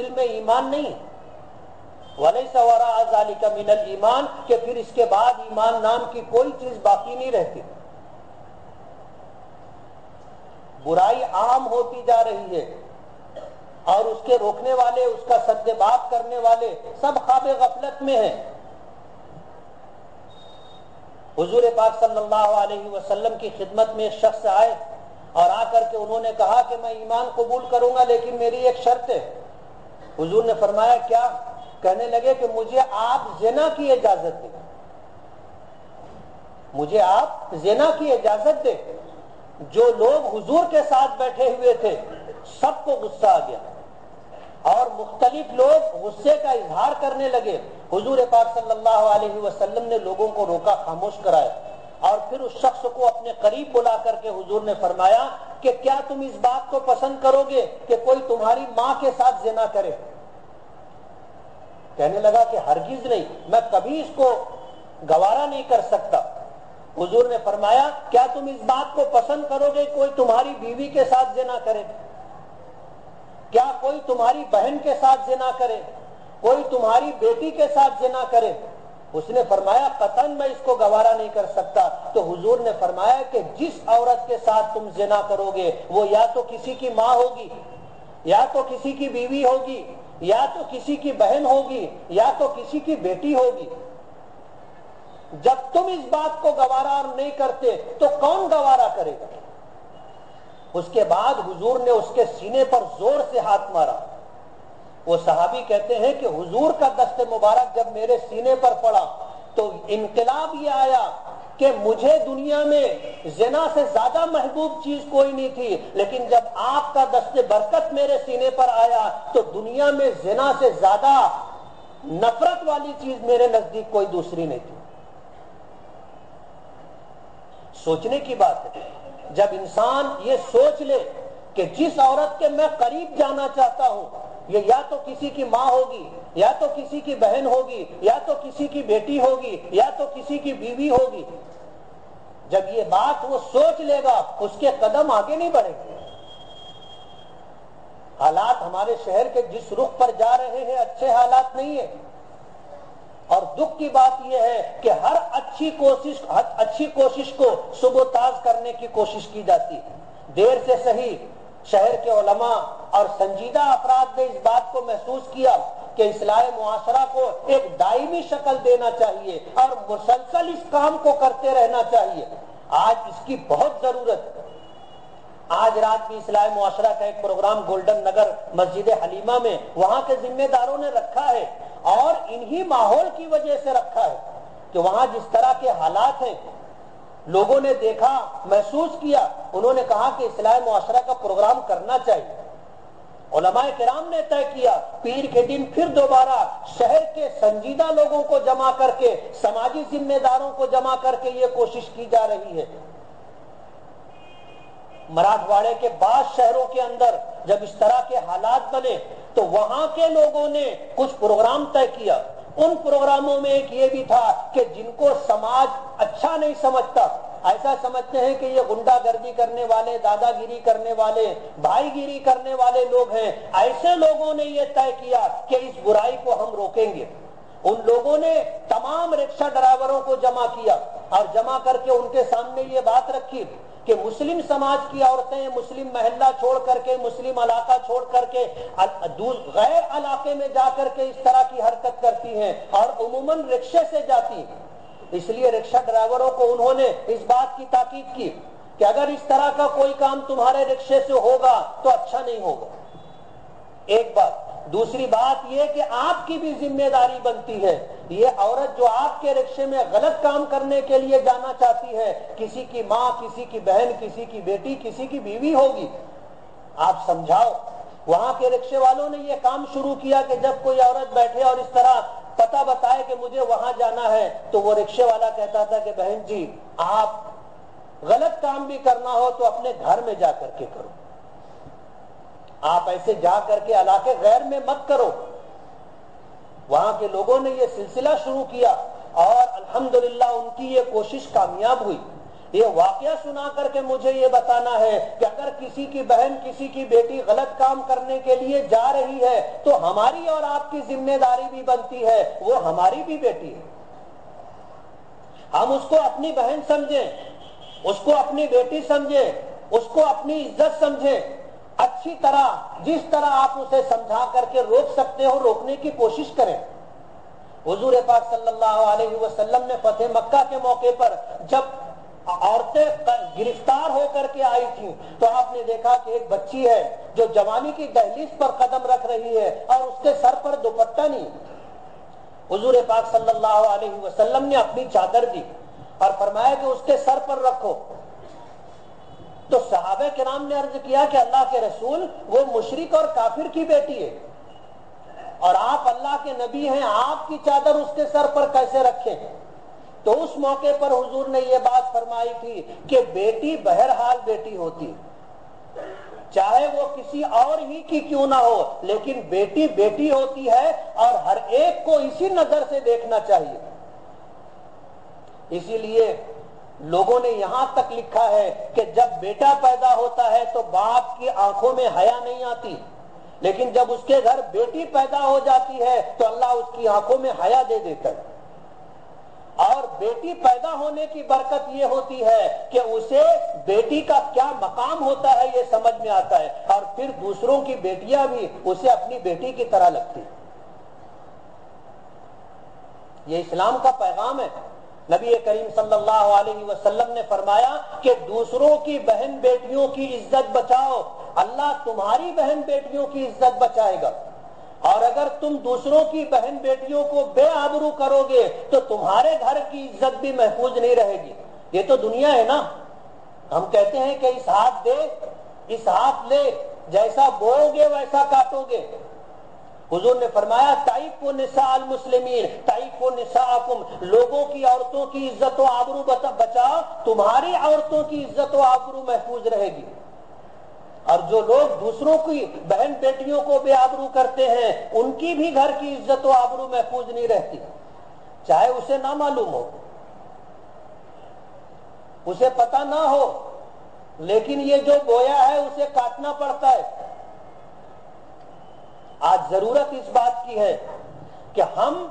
دل میں ایمان نہیں ہے. وَلَيْسَ وَرَاءَ ذَلِكَ مِنَ الْإِيمَانِ کہ پھر اس کے بعد ایمان نام کی کوئی چیز باقی نہیں رہتی. برائی عام ہوتی جا رہی ہے اور اس کے روکنے والے، اس کا سد باب کرنے والے سب خواب غفلت میں ہیں. حضور پاک صلی اللہ علیہ وسلم کی خدمت میں ایک شخص آئے اور آ کر کے انہوں نے کہا کہ میں ایمان قبول کروں گا لیکن میری ایک شرط ہے. حضور نے فرمایا کیا؟ کہنے لگے کہ مجھے آپ زنا کی اجازت دیں، مجھے آپ زنا کی اجازت دیں. جو لوگ حضور کے ساتھ بیٹھے ہوئے تھے سب کو غصہ آ گیا اور مختلف لوگ غصے کا اظہار کرنے لگے. حضور پاک صلی اللہ علیہ وسلم نے لوگوں کو روکا، خاموش کرایا اور پھر اس شخص کو اپنے قریب بلا کر کے حضور نے فرمایا کہ کیا تم اس بات کو پسند کرو گے کہ کوئی تمہاری ماں کے ساتھ زنا کرے؟ کہنے لگا کہ ہرگز نہیں، میں کبھی اس کو گوارا نہیں کر سکتا. حضور نے فرمایا کیا تم اس بات کو پسند کرو گے کوئی تمہاری بیوی کے ساتھ زنا کرے؟ کیا کوئی تمہاری بہن کے ساتھ زنا کرے؟ کوئی تمہاری بیٹی کے ساتھ زنا کرے؟ اس نے فرمایا قطعاً میں اس کو گوارا نہیں کر سکتا. تو حضور نے فرمایا کہ جس عورت کے ساتھ تم زنا کرو گے وہ یا تو کسی کی ماں ہوگی، یا تو کسی کی بیوی ہوگی، یا تو کسی کی بہن ہوگی، یا تو کسی کی بیٹی ہوگی. جب تم اس بات کو گوارا نہیں کرتے تو کون گوارا کرے گا؟ اس کے بعد حضور نے اس کے سینے پر زور سے ہاتھ مارا. وہ صحابی کہتے ہیں کہ حضور کا دست مبارک جب میرے سینے پر پڑا تو انقلاب یہ آیا کہ مجھے دنیا میں زنا سے زیادہ محبوب چیز کوئی نہیں تھی، لیکن جب آپ کا دست برکت میرے سینے پر آیا تو دنیا میں زنا سے زیادہ نفرت والی چیز میرے نزدیک کوئی دوسری نہیں تھی. سوچنے کی بات ہے جب انسان یہ سوچ لے کہ جس عورت کے میں قریب جانا چاہتا ہوں یہ یا تو کسی کی ماں ہوگی، یا تو کسی کی بہن ہوگی، یا تو کسی کی بیٹی ہوگی، یا تو کسی کی بیوی ہوگی، جب یہ بات وہ سوچ لے گا اس کے قدم آگے نہیں بڑھیں گے. حالات ہمارے شہر کے جس رخ پر جا رہے ہیں اچھے حالات نہیں ہیں، اور دکھ کی بات یہ ہے کہ ہر اچھی کوشش کو سبوتاژ کرنے کی کوشش کی جاتی ہے. دیر سے صحیح شہر کے علماء اور سنجیدہ افراد نے اس بات کو محسوس کیا کہ اصلاح معاشرہ کو ایک دائمی شکل دینا چاہیے اور مسلسل اس کام کو کرتے رہنا چاہیے. آج اس کی بہت ضرورت ہے. آج رات بھی اصلاح معاشرہ کا ایک پروگرام گولڈن نگر مسجد حلیمہ میں وہاں کے ذمہ داروں نے رکھا ہے اور انہی ماحول کی وجہ سے رکھا ہے کہ وہاں جس طرح کے حالات ہیں لوگوں نے دیکھا، محسوس کیا، انہوں نے کہا کہ اصلاح معاشرہ کا پروگرام کرنا چاہیے. علماء کرام نے طے کیا پیر کے دن پھر دوبارہ شہر کے سنجیدہ لوگوں کو جمع کر کے، سماجی ذمہ داروں کو جمع کر کے یہ کوشش کی جا رہی ہے. مراٹھواڑے کے بعض شہروں کے اندر جب اس طرح کے حالات بنے تو وہاں کے لوگوں نے کچھ پروگرام طے کیا. ان پروگراموں میں ایک یہ بھی تھا کہ جن کو سماج اچھا نہیں سمجھتا، ایسا سمجھتے ہیں کہ یہ غنڈہ گردی کرنے والے، دادا گیری کرنے والے، بھائی گیری کرنے والے لوگ ہیں، ایسے لوگوں نے یہ طے کیا کہ اس برائی کو ہم روکیں گے. ان لوگوں نے تمام رکشہ ڈرائیوروں کو جمع کیا اور جمع کر کے ان کے سامنے یہ بات رکھی کہ مسلم سماج کی عورتیں مسلم محلہ چھوڑ کر کے، مسلم علاقہ چھوڑ کر کے غیر علاقے میں جا کر کے اس طرح کی حرکت کرتی ہیں اور عموماً رکشے سے جاتی ہیں. اس لیے رکشہ ڈرائیوروں کو انہوں نے اس بات کی تاکید کی کہ اگر اس طرح کا کوئی کام تمہارے رکشے سے ہوگا تو اچھا نہیں ہوگا. ایک بات. دوسری بات یہ کہ آپ کی بھی ذمہ داری بنتی ہے. یہ عورت جو آپ کے رکشے میں غلط کام کرنے کے لیے جانا چاہتی ہے، کسی کی ماں، کسی کی بہن، کسی کی بیٹی، کسی کی بیوی ہوگی، آپ سمجھاؤ. وہاں کے رکشے والوں نے یہ کام شروع کیا کہ جب کوئی عورت بیٹھے اور اس طرح پتہ بتائے کہ مجھے وہاں جانا ہے تو وہ رکشے والا کہتا تھا کہ بہن جی آپ غلط کام بھی کرنا ہو تو اپنے گھر میں جا کر کے کرو، آپ ایسے جا کر کے علاقے غیر میں مت کرو. وہاں کے لوگوں نے یہ سلسلہ شروع کیا اور الحمدللہ ان کی یہ کوشش کامیاب ہوئی. یہ واقعہ سنا کر کے مجھے یہ بتانا ہے کہ اگر کسی کی بہن کسی کی بیٹی غلط کام کرنے کے لیے جا رہی ہے تو ہماری اور آپ کی ذمہ داری بھی بنتی ہے، وہ ہماری بھی بیٹی ہے، ہم اس کو اپنی بہن سمجھیں، اس کو اپنی بیٹی سمجھیں، اس کو اپنی عزت سمجھیں، اچھی طرح جس طرح آپ اسے سمجھا کر کے روک سکتے ہو روکنے کی کوشش کریں۔ حضور پاک صلی اللہ علیہ وسلم نے فتح مکہ کے موقع پر جب عورتیں گرفتار ہو کر کے آئی تھیں تو آپ نے دیکھا کہ ایک بچی ہے جو جوانی کی دہلیز پر قدم رکھ رہی ہے اور اس کے سر پر دوپٹہ نہیں۔ حضور پاک صلی اللہ علیہ وسلم نے اپنی چادر دی اور فرمایا کہ اس کے سر پر رکھو، تو صحابہ کرام نے عرض کیا کہ اللہ کے رسول وہ مشرک اور کافر کی بیٹی ہے اور آپ اللہ کے نبی ہیں، آپ کی چادر اس کے سر پر کیسے رکھیں؟ تو اس موقع پر حضور نے یہ بات فرمائی تھی کہ بیٹی بہرحال بیٹی ہوتی، چاہے وہ کسی اور ہی کی کیوں نہ ہو، لیکن بیٹی بیٹی ہوتی ہے اور ہر ایک کو اسی نظر سے دیکھنا چاہیے۔ اسی لیے لوگوں نے یہاں تک لکھا ہے کہ جب بیٹا پیدا ہوتا ہے تو باپ کی آنکھوں میں حیا نہیں آتی، لیکن جب اس کے گھر بیٹی پیدا ہو جاتی ہے تو اللہ اس کی آنکھوں میں حیا دے دیتا ہے۔ اور بیٹی پیدا ہونے کی برکت یہ ہوتی ہے کہ اسے بیٹی کا کیا مقام ہوتا ہے یہ سمجھ میں آتا ہے، اور پھر دوسروں کی بیٹیاں بھی اسے اپنی بیٹی کی طرح لگتی۔ یہ اسلام کا پیغام ہے۔ نبی کریم صلی اللہ علیہ وسلم نے فرمایا کہ دوسروں کی بہن بیٹیوں کی عزت بچاؤ، اللہ تمہاری بہن بیٹیوں کی عزت بچائے گا، اور اگر تم دوسروں کی بہن بیٹیوں کو بے آبرو کرو گے تو تمہارے گھر کی عزت بھی محفوظ نہیں رہے گی۔ یہ تو دنیا ہے نا، ہم کہتے ہیں کہ اس ہاتھ دے اس ہاتھ لے، جیسا بوؤ گے ویسا کاٹو گے۔ حضور نے فرمایا تعیفوا نساء المسلمین تعیفوا نساءکم، لوگوں کی عورتوں کی عزت و آبرو بچاؤ، تمہاری عورتوں کی عزت و آبرو محفوظ رہے گی۔ اور جو لوگ دوسروں کی بہن بیٹیوں کو بے آبرو کرتے ہیں ان کی بھی گھر کی عزت و آبرو محفوظ نہیں رہتی، چاہے اسے نہ معلوم ہو، اسے پتہ نہ ہو، لیکن یہ جو بویا ہے اسے کاٹنا پڑتا ہے۔ آج ضرورت اس بات کی ہے کہ ہم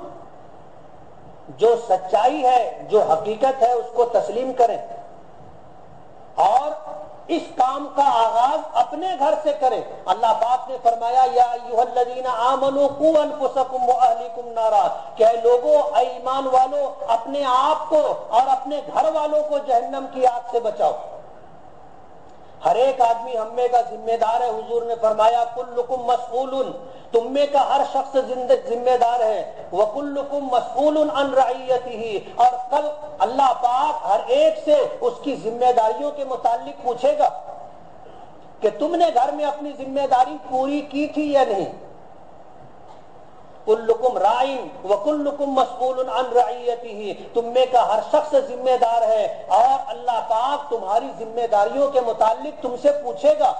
جو سچائی ہے، جو حقیقت ہے، اس کو تسلیم کریں اور اس کام کا آغاز اپنے گھر سے کریں۔ اللہ پاک نے فرمایا یا ایھا الذین آمنوا قوا انفسکم واہلیکم نارا، کہ اے لوگوں، اے ایمان والو، اپنے آپ کو اور اپنے گھر والوں کو جہنم کی آگ سے بچاؤ۔ ہر ایک آدمی ہم میں کا ذمہ دار ہے۔ حضور نے فرمایا کلکم مسئول، تم میں کا ہر شخص ذمہ دار ہے، وکلکم مسئول عن رعیتہ، اور کل اللہ پاک ہر ایک سے اس کی ذمہ داریوں کے متعلق پوچھے گا کہ تم نے گھر میں اپنی ذمہ داری پوری کی تھی یا نہیں۔ کلکم راعٍ وکلکم مسئول عن رعیتہ، تم میں کا ہر شخص ذمہ دار ہے اور اللہ پاک تمہاری ذمہ داریوں کے متعلق تم سے پوچھے گا،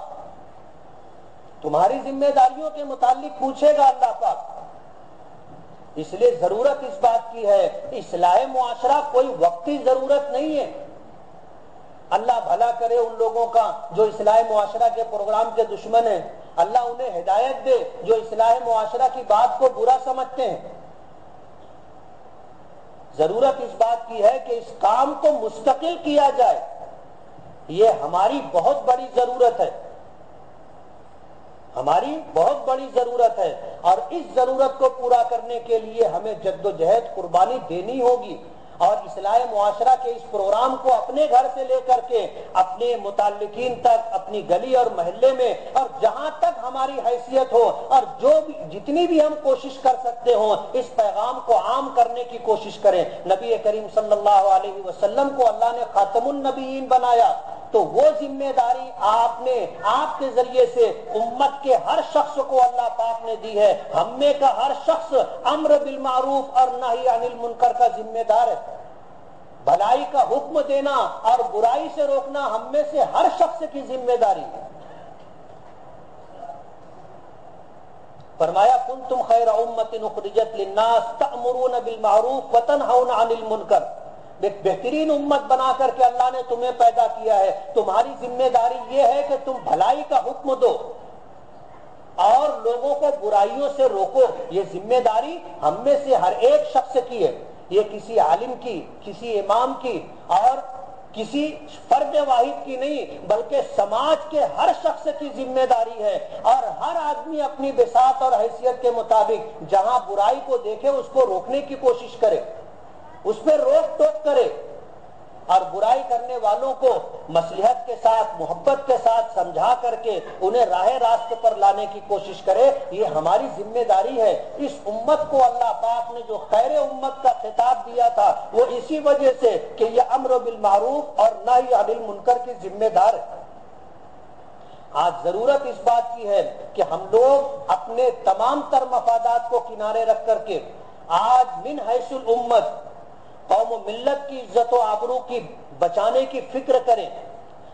تمہاری ذمہ داریوں کے متعلق پوچھے گا اللہ پاک۔ اس لیے ضرورت اس بات کی ہے، اصلاح معاشرہ کوئی وقتی ضرورت نہیں ہے۔ اللہ بھلا کرے ان لوگوں کا جو اصلاح معاشرہ کے پروگرام کے دشمن ہیں، اللہ انہیں ہدایت دے جو اصلاح معاشرہ کی بات کو برا سمجھتے ہیں۔ ضرورت اس بات کی ہے کہ اس کام کو مستقل کیا جائے، یہ ہماری بہت بڑی ضرورت ہے، ہماری بہت بڑی ضرورت ہے، اور اس ضرورت کو پورا کرنے کے لیے ہمیں جد و جہد قربانی دینی ہوگی، اور اصلاح معاشرہ کے اس پروگرام کو اپنے گھر سے لے کر کے اپنے متعلقین تک، اپنی گلی اور محلے میں، اور جہاں تک ہماری حیثیت ہو، اور جتنی بھی ہم کوشش کر سکتے ہوں، اس پیغام کو عام کرنے کی کوشش کریں۔ نبی کریم صلی اللہ علیہ وسلم کو اللہ نے خاتم النبیین بنایا، تو وہ ذمہ داری آپ کے ذریعے سے امت کے ہر شخص کو اللہ پاک نے دی ہے۔ ہم میں کا ہر شخص امر بالمعروف اور نہی عن المنکر کا ذمہ دار ہے۔ بھلائی کا حکم دینا اور برائی سے روکنا ہم میں سے ہر شخص کی ذمہ داری ہے۔ فرمایا کنتم خیر امۃ اخرجت للناس تأمرون بالمعروف وتنہون عن المنکر، ایک بہترین امت بنا کر کے اللہ نے تمہیں پیدا کیا ہے. تمہاری ذمہ داری یہ ہے کہ تم بھلائی کا حکم دو اور لوگوں کو برائیوں سے روکو. یہ ذمہ داری ہم میں سے ہر ایک شخص کی ہے. یہ کسی عالم کی، کسی امام کی اور کسی فرد واحد کی نہیں، بلکہ سماج کے ہر شخص کی ذمہ داری ہے. اور ہر آدمی اپنی بساط اور حیثیت کے مطابق جہاں برائی کو دیکھے اس کو روکنے کی کوشش کرے، اس پہ روک ٹوک کرے، اور برائی کرنے والوں کو مصلحت کے ساتھ، محبت کے ساتھ سمجھا کر کے انہیں راہ راست پر لانے کی کوشش کرے. یہ ہماری ذمہ داری ہے. اس امت کو اللہ پاک نے جو خیر امت کا خطاب دیا تھا وہ اسی وجہ سے کہ یہ امر بالمعروف اور نہی عن المنکر کی ذمہ دار ہے. آج ضرورت اس بات کی ہے کہ ہم لوگ اپنے تمام تر مفادات کو کنارے رکھ کر کے آج من حیث الامت قوم و ملت کی عزت و آبرو کی بچانے کی فکر کریں.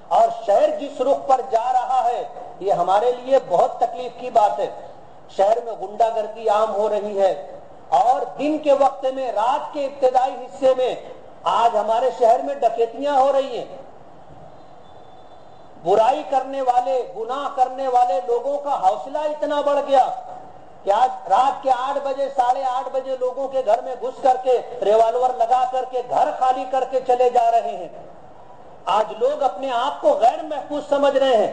اور شہر جس رخ پر جا رہا ہے یہ ہمارے لیے بہت تکلیف کی بات ہے. شہر میں غنڈہ گردی عام ہو رہی ہے اور دن کے وقت میں، رات کے ابتدائی حصے میں آج ہمارے شہر میں ڈکیتیاں ہو رہی ہیں. برائی کرنے والے، گناہ کرنے والے لوگوں کا حوصلہ اتنا بڑھ گیا کہ آج رات کے 8 بجے، 8:30 بجے لوگوں کے گھر میں گھس کر کے ریوالور لگا کر کے گھر خالی کر کے چلے جا رہے ہیں. آج لوگ اپنے آپ کو غیر محفوظ سمجھ رہے ہیں.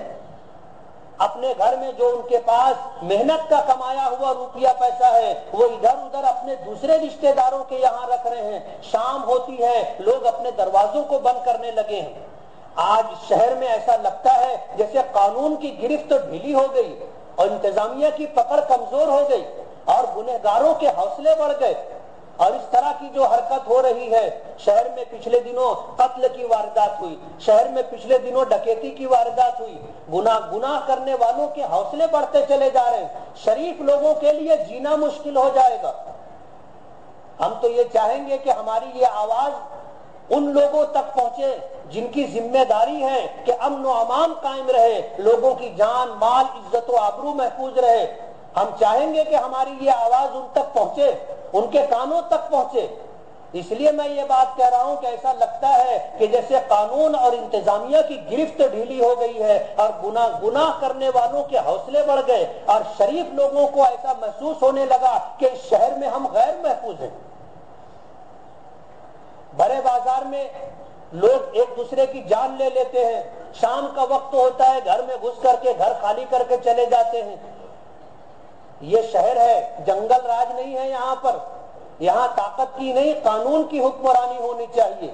اپنے گھر میں جو ان کے پاس محنت کا کمایا ہوا روپیہ پیسہ ہے وہ ادھر ادھر اپنے دوسرے رشتہ داروں کے یہاں رکھ رہے ہیں. شام ہوتی ہے لوگ اپنے دروازوں کو بند کرنے لگے ہیں. آج شہر میں ایسا لگتا ہے جیسے قانون کی گرفت ڈھیلی ہو گئی اور انتظامیہ کی پکڑ کمزور ہو گئی اور گنہگاروں کے حوصلے بڑھ گئے. اور اس طرح کی جو حرکت ہو رہی ہے، شہر میں پچھلے دنوں قتل کی واردات ہوئی، شہر میں پچھلے دنوں ڈکیتی کی واردات ہوئی. گناہ کرنے والوں کے حوصلے بڑھتے چلے جا رہے ہیں. شریف لوگوں کے لیے جینا مشکل ہو جائے گا. ہم تو یہ چاہیں گے کہ ہماری یہ آواز ان لوگوں تک پہنچے جن کی ذمہ داری ہے کہ امن و امان قائم رہے، لوگوں کی جان، مال، عزت و آبرو محفوظ رہے. ہم چاہیں گے کہ ہماری یہ آواز ان تک پہنچے، ان کے کانوں تک پہنچے. اس لیے میں یہ بات کہہ رہا ہوں کہ ایسا لگتا ہے کہ جیسے قانون اور انتظامیہ کی گرفت ڈھیلی ہو گئی ہے اور گناہ کرنے والوں کے حوصلے بڑھ گئے اور شریف لوگوں کو ایسا محسوس ہونے لگا کہ اس شہر میں ہم غیر محفوظ ہیں. بڑے بازار میں لوگ ایک دوسرے کی جان لے لیتے ہیں. شام کا وقت ہوتا ہے گھر میں گھس کر کے گھر خالی کر کے چلے جاتے ہیں. یہ شہر ہے، جنگل راج نہیں ہے. یہاں پر، یہاں طاقت کی نہیں قانون کی حکمرانی ہونی چاہیے.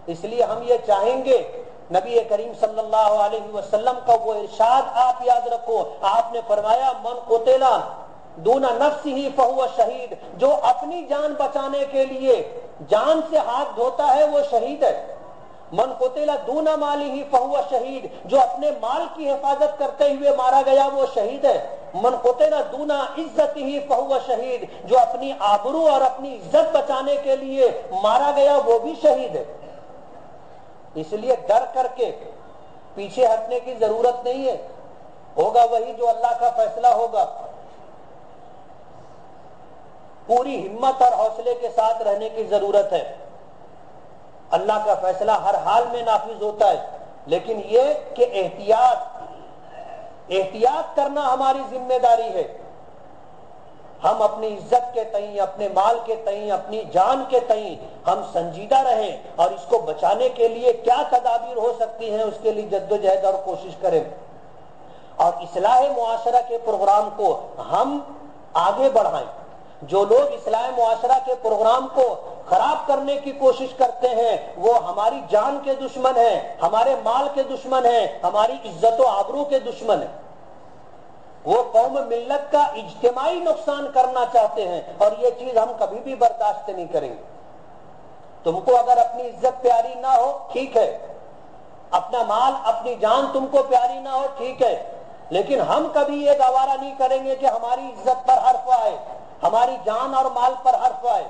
اس لیے ہم یہ چاہیں گے، نبی کریم صلی اللہ علیہ وسلم کا وہ ارشاد آپ یاد رکھو. آپ نے فرمایا من قتل دون نفسہ فہو شہید، جو اپنی جان بچانے کے لیے جان سے ہاتھ دھوتا ہے وہ شہید ہے. من قتل دون مالہ فہو شہید، جو اپنے مال کی حفاظت کرتے ہوئے مارا گیا وہ شہید ہے. من قتل دون عزتہ فہو شہید، جو اپنی آبرو اور اپنی عزت بچانے کے لیے مارا گیا وہ بھی شہید ہے. اس لیے ڈر کر کے پیچھے ہٹنے کی ضرورت نہیں ہے. ہوگا وہی جو اللہ کا فیصلہ ہوگا. پوری ہمت اور حوصلے کے ساتھ رہنے کی ضرورت ہے. اللہ کا فیصلہ ہر حال میں نافذ ہوتا ہے، لیکن یہ کہ احتیاط کرنا ہماری ذمہ داری ہے. ہم اپنی عزت کے تئیں، اپنے مال کے تئیں، اپنی جان کے تئیں ہم سنجیدہ رہیں اور اس کو بچانے کے لیے کیا تدابیر ہو سکتی ہیں اس کے لیے جدوجہد اور کوشش کریں. اور اصلاح معاشرہ کے پروگرام کو ہم آگے بڑھائیں. جو لوگ اصلاح معاشرہ کے پروگرام کو خراب کرنے کی کوشش کرتے ہیں وہ ہماری جان کے دشمن ہیں، ہمارے مال کے دشمن ہیں، ہماری عزت و آبرو کے دشمن ہیں. وہ قوم ملت کا اجتماعی نقصان کرنا چاہتے ہیں اور یہ چیز ہم کبھی بھی برداشت نہیں کریں گے. تم کو اگر اپنی عزت پیاری نہ ہو ٹھیک ہے، اپنا مال، اپنی جان تم کو پیاری نہ ہو ٹھیک ہے، لیکن ہم کبھی یہ گوارا نہیں کریں گے کہ ہماری عزت پر حرف آئے، ہماری جان اور مال پر حرف آئے.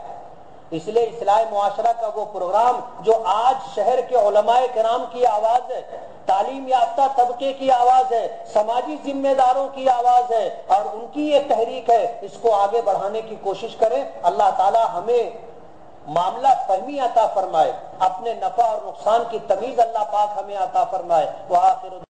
اس لیے اصلاح معاشرہ کا وہ پروگرام جو آج شہر کے علماء کرام کی آواز ہے، تعلیم یافتہ طبقے کی آواز ہے، سماجی ذمہ داروں کی آواز ہے اور ان کی یہ تحریک ہے، اس کو آگے بڑھانے کی کوشش کریں. اللہ تعالی ہمیں معاملہ فہمی عطا فرمائے، اپنے نفع اور نقصان کی تمیز اللہ پاک ہمیں عطا فرمائے۔ وآخر